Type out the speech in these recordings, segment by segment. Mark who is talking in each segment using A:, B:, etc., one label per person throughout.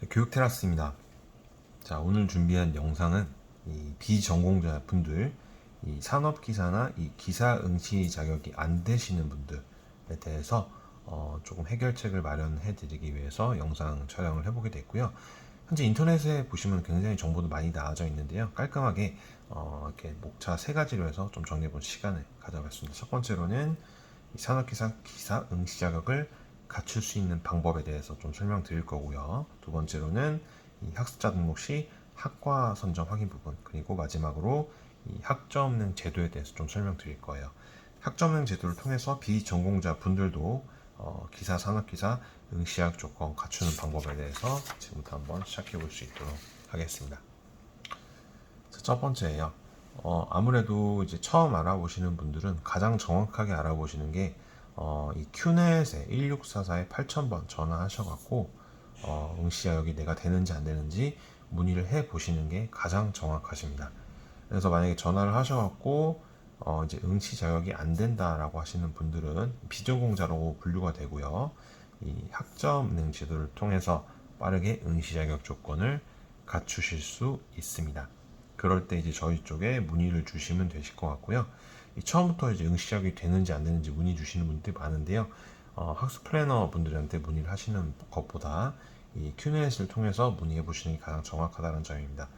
A: 교육테라스입니다. 자, 오늘 준비한 영상은 이 비전공자 분들, 이 산업기사나 이 기사 응시 자격이 안 되시는 분들에 대해서 조금 해결책을 마련해 드리기 위해서 영상 촬영을 해보게 됐고요. 현재 인터넷에 보시면 굉장히 정보도 많이 나와져 있는데요. 깔끔하게 이렇게 목차 세 가지로 해서 좀 정리해본 시간을 가져봤습니다. 첫 번째로는 이 산업기사 기사 응시 자격을 갖출 수 있는 방법에 대해서 좀 설명드릴 거고요. 두 번째로는 이 학습자 등록 시 학과 선정 확인 부분, 그리고 마지막으로 이 학점은행 제도에 대해서 좀 설명드릴 거예요. 학점은행 제도를 통해서 비전공자 분들도 기사, 산업기사 응시자격 조건 갖추는 방법에 대해서 지금부터 한번 시작해 볼 수 있도록 하겠습니다. 자, 첫 번째예요. 아무래도 이제 처음 알아보시는 분들은 가장 정확하게 알아보시는 게 이 큐넷에 1644에 8000번 전화하셔갖고 응시 자격이 내가 되는지 안 되는지 문의를 해 보시는 게 가장 정확하십니다. 그래서 만약에 전화를 하셔갖고 이제 응시 자격이 안 된다라고 하시는 분들은 비전공자로 분류가 되고요. 이 학점 은행 제도를 통해서 빠르게 응시 자격 조건을 갖추실 수 있습니다. 그럴 때 이제 저희 쪽에 문의를 주시면 되실 것 같고요. 처음부터 이제 응시 자격이 되는지 안 되는지 문의 주시는 분들이 많은데요. 학습 플래너 분들한테 문의를 하시는 것보다 이 큐넷을 통해서 문의해 보시는 게 가장 정확하다는 점입니다.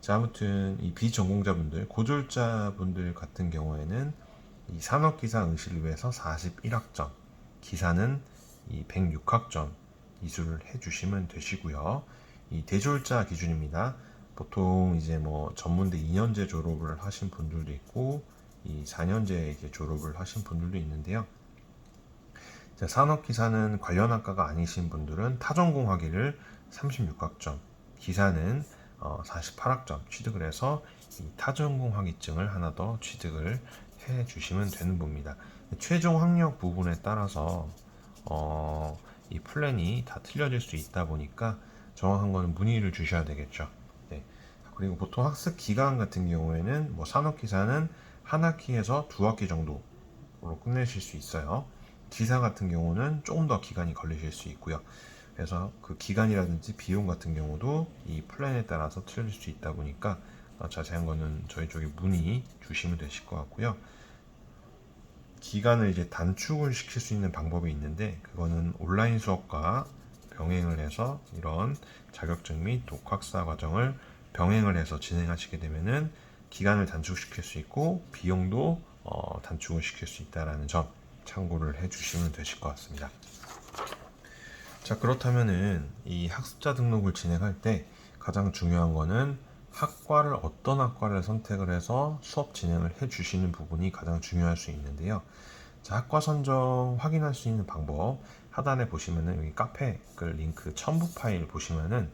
A: 자, 아무튼 이 비전공자분들, 고졸자분들 같은 경우에는 이 산업기사 응시를 위해서 41학점, 기사는 이 106학점 이수를 해주시면 되시고요. 이 대졸자 기준입니다. 보통 이제 뭐 전문대 2년제 졸업을 하신 분들도 있고 이 4년제 이제 졸업을 하신 분들도 있는데요. 자, 산업기사는 관련 학과가 아니신 분들은 타전공학위를 36학점, 기사는 48학점 취득을 해서 이 타전공학위증을 하나 더 취득을 해 주시면 되는 부분입니다. 최종 학력 부분에 따라서 이 플랜이 다 틀려질 수 있다 보니까 정확한 거는 문의를 주셔야 되겠죠. 네. 그리고 보통 학습 기간 같은 경우에는 뭐 산업기사는 한 학기에서 두 학기 정도로 끝내실 수 있어요. 기사 같은 경우는 조금 더 기간이 걸리실 수 있고요. 그래서 그 기간이라든지 비용 같은 경우도 이 플랜에 따라서 틀릴 수 있다 보니까 자세한 거는 저희 쪽에 문의 주시면 되실 것 같고요. 기간을 이제 단축을 시킬 수 있는 방법이 있는데 그거는 온라인 수업과 병행을 해서 이런 자격증 및 독학사 과정을 병행을 해서 진행하시게 되면은 기간을 단축시킬 수 있고 비용도 단축을 시킬 수 있다는 점 참고를 해주시면 되실 것 같습니다. 자, 그렇다면은 이 학습자 등록을 진행할 때 가장 중요한 거는 학과를 어떤 학과를 선택을 해서 수업 진행을 해 주시는 부분이 가장 중요할 수 있는데요. 자, 학과 선정 확인할 수 있는 방법 하단에 보시면은 여기 카페 그 링크 첨부 파일 보시면은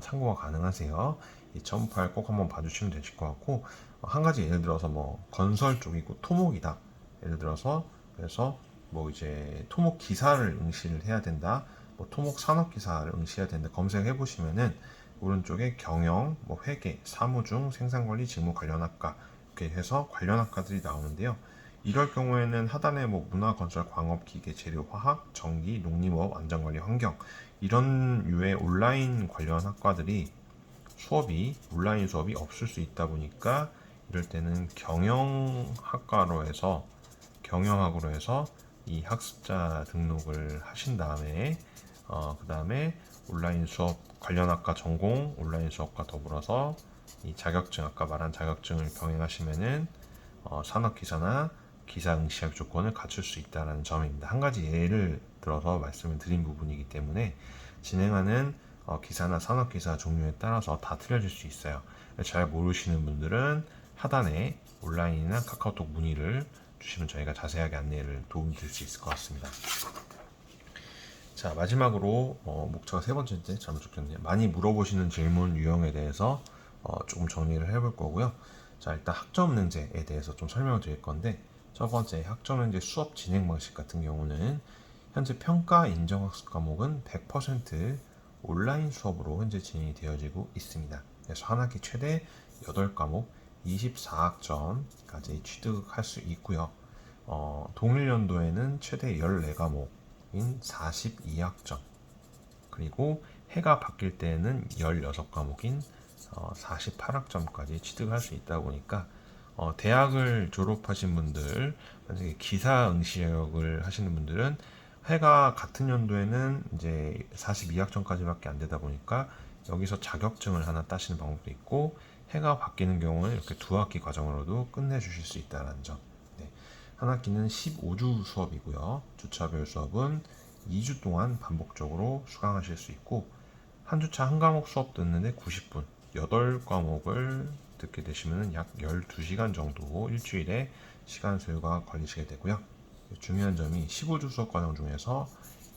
A: 참고가 가능하세요. 이 첨부 파일 꼭 한번 봐주시면 되실 것 같고 한 가지 예를 들어서 뭐 건설 쪽이고 토목이다. 예를 들어서 그래서 뭐 이제 토목 기사를 응시를 해야 된다. 뭐 토목 산업 기사를 응시해야 된다. 검색해 보시면은 오른쪽에 경영, 뭐 회계, 사무중, 생산관리, 직무 관련 학과 이렇게 해서 관련 학과들이 나오는데요. 이럴 경우에는 하단에 뭐 문화, 건설, 광업, 기계, 재료, 화학, 전기, 농림업, 안전관리, 환경 이런 유의 온라인 관련 학과들이 수업이 온라인 수업이 없을 수 있다 보니까 이럴 때는 경영학으로 해서 이 학습자 등록을 하신 다음에 그 다음에 온라인 수업 관련 학과 전공 온라인 수업과 더불어서 이 자격증 아까 말한 자격증을 병행하시면은 산업기사나 기사 응시학 조건을 갖출 수 있다는 점입니다. 한 가지 예를 들어서 말씀을 드린 부분이기 때문에 진행하는 기사나 산업기사 종류에 따라서 다 틀려질 수 있어요. 잘 모르시는 분들은 하단에 온라인이나 카카오톡 문의를 주시면 저희가 자세하게 안내를 도움드릴 수 있을 것 같습니다. 자, 마지막으로 목차가 세 번째인데 잘못 적혔네요. 많이 물어보시는 질문 유형에 대해서 조금 정리를 해볼 거고요. 자, 일단 학점은행제에 대해서 좀 설명을 드릴 건데 첫 번째 학점은행제 수업 진행 방식 같은 경우는 현재 평가 인정 학습 과목은 100% 온라인 수업으로 현재 진행이 되어지고 있습니다. 그래서 한 학기 최대 8과목 24학점까지 취득할 수 있고요. 동일 연도에는 최대 14과목인 42학점 그리고 해가 바뀔 때에는 16과목인 48학점까지 취득할 수 있다 보니까 대학을 졸업하신 분들, 만약에 기사 응시 자격을 하시는 분들은 해가 같은 연도에는 이제 42학점까지밖에 안 되다 보니까 여기서 자격증을 하나 따시는 방법도 있고, 해가 바뀌는 경우는 이렇게 2학기 과정으로도 끝내주실 수 있다는 점. 네. 한 학기는 15주 수업이고요. 주차별 수업은 2주 동안 반복적으로 수강하실 수 있고, 한 주차 한 과목 수업 듣는데 90분, 8과목을 듣게 되시면 약 12시간 정도 일주일에 시간 소요가 걸리시게 되고요. 중요한 점이 15주 수업 과정 중에서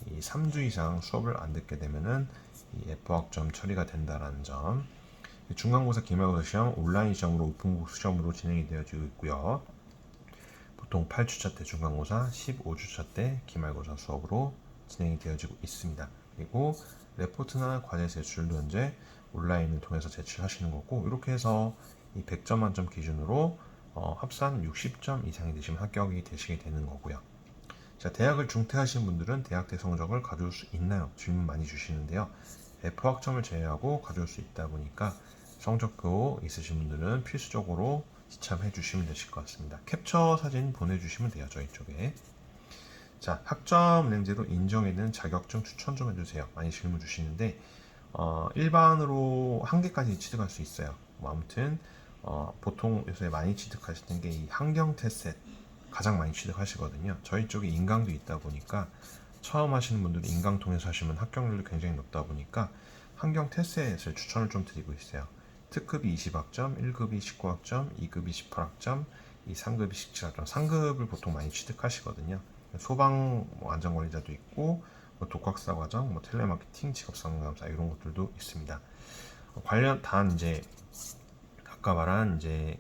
A: 이 3주 이상 수업을 안 듣게 되면은 이 F학점 처리가 된다는 점. 중간고사, 기말고사 시험 온라인 시험으로 오픈북 시험으로 진행이 되어지고 있고요. 보통 8주차 때 중간고사, 15주차 때 기말고사 수업으로 진행이 되어지고 있습니다. 그리고 레포트나 과제 제출도 현재 온라인을 통해서 제출하시는 거고, 이렇게 해서 이 100점 만점 기준으로 합산 60점 이상이 되시면 합격이 되시게 되는 거고요. 자, 대학을 중퇴하신 분들은 대학때 성적을 가져올 수 있나요? 질문 많이 주시는데요. F학점을 제외하고 가져올 수 있다 보니까 성적표 있으신 분들은 필수적으로 지참해 주시면 되실 것 같습니다. 캡처 사진 보내주시면 돼요, 저희 쪽에. 자, 학점 은행제로 인정해는 자격증 추천 좀 해주세요. 많이 질문 주시는데 일반으로 한 개까지 취득할 수 있어요. 아무튼 보통 요새 많이 취득하시는 게 이 환경 테스트 가장 많이 취득하시거든요. 저희 쪽에 인강도 있다 보니까 처음 하시는 분들은 인강 통해서 하시면 합격률이 굉장히 높다 보니까 환경 테스트를 추천을 좀 드리고 있어요. 특급이 20학점, 1급이 19학점, 2급이 18학점, 3급이 17학점, 3급을 보통 많이 취득하시거든요. 소방 안전관리자도 있고, 독학사 과정, 텔레마케팅, 직업상담사 이런 것들도 있습니다. 관련 단 이제 아까 말한 이제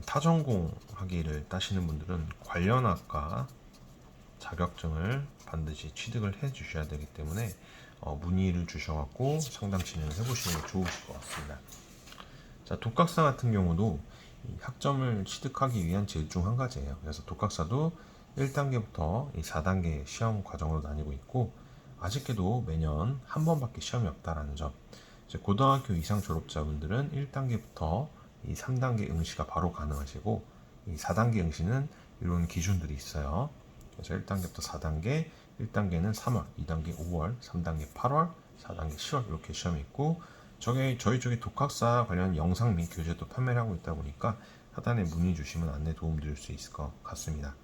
A: 타전공 학위를 따시는 분들은 관련 학과 자격증을 반드시 취득을 해 주셔야 되기 때문에 문의를 주셔갖고 상담 진행을 해보시는 게 좋으실 것 같습니다. 자, 독학사 같은 경우도 이 학점을 취득하기 위한 제일 중 한 가지예요. 그래서 독학사도 1단계부터 4단계 시험 과정으로 나뉘고 있고, 아쉽게도 매년 한 번밖에 시험이 없다라는 점. 이제 고등학교 이상 졸업자분들은 1단계부터 이 3단계 응시가 바로 가능하시고, 이 4단계 응시는 이런 기준들이 있어요. 그래서 1단계부터 4단계, 1단계는 3월, 2단계 5월, 3단계 8월, 4단계 10월 이렇게 시험이 있고, 저희 쪽에 독학사 관련 영상 및 교재도 판매를 하고 있다 보니까 하단에 문의 주시면 안내 도움 드릴 수 있을 것 같습니다.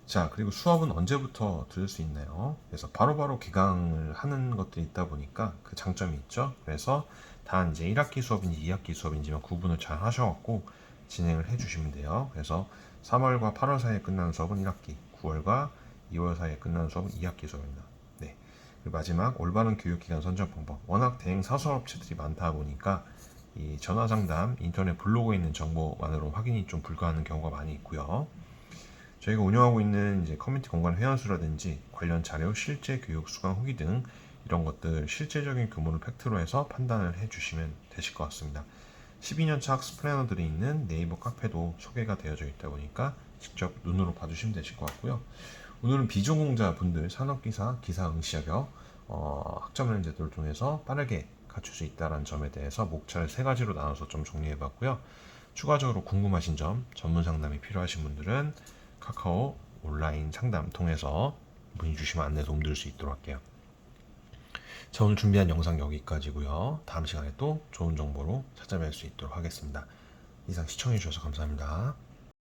A: 자, 그리고 수업은 언제부터 들을 수 있나요? 그래서 바로바로 기강을 하는 것들이 있다 보니까 그 장점이 있죠. 그래서 다 이제 1학기 수업인지 2학기 수업인지만 구분을 잘 하셔갖고 진행을 해주시면 돼요. 그래서 3월과 8월 사이에 끝나는 수업은 1학기, 9월과 2월 사이에 끝나는 수업은 2학기 수업입니다. 네. 그리고 마지막 올바른 교육기관 선정 방법. 워낙 대행 사설업체들이 많다 보니까 이 전화상담, 인터넷 블로그에 있는 정보만으로 확인이 좀 불가하는 경우가 많이 있고요. 저희가 운영하고 있는 이제 커뮤니티 공간 회원수라든지 관련 자료, 실제 교육 수강 후기 등 이런 것들 실제적인 규모를 팩트로 해서 판단을 해주시면 되실 것 같습니다. 12년차 학습 플래너들이 있는 네이버 카페도 소개가 되어져 있다 보니까 직접 눈으로 봐주시면 되실 것 같고요. 오늘은 비전공자 분들 산업기사, 기사 응시 자격 학점을 제도를 통해서 빠르게 갖출 수 있다는 점에 대해서 목차를 3가지로 나눠서 좀 정리해봤고요. 추가적으로 궁금하신 점, 전문 상담이 필요하신 분들은 카카오 온라인 상담 통해서 문의 주시면 안내 도움 드릴 수 있도록 할게요. 자, 오늘 준비한 영상 여기까지고요. 다음 시간에 또 좋은 정보로 찾아뵐 수 있도록 하겠습니다. 이상 시청해 주셔서 감사합니다.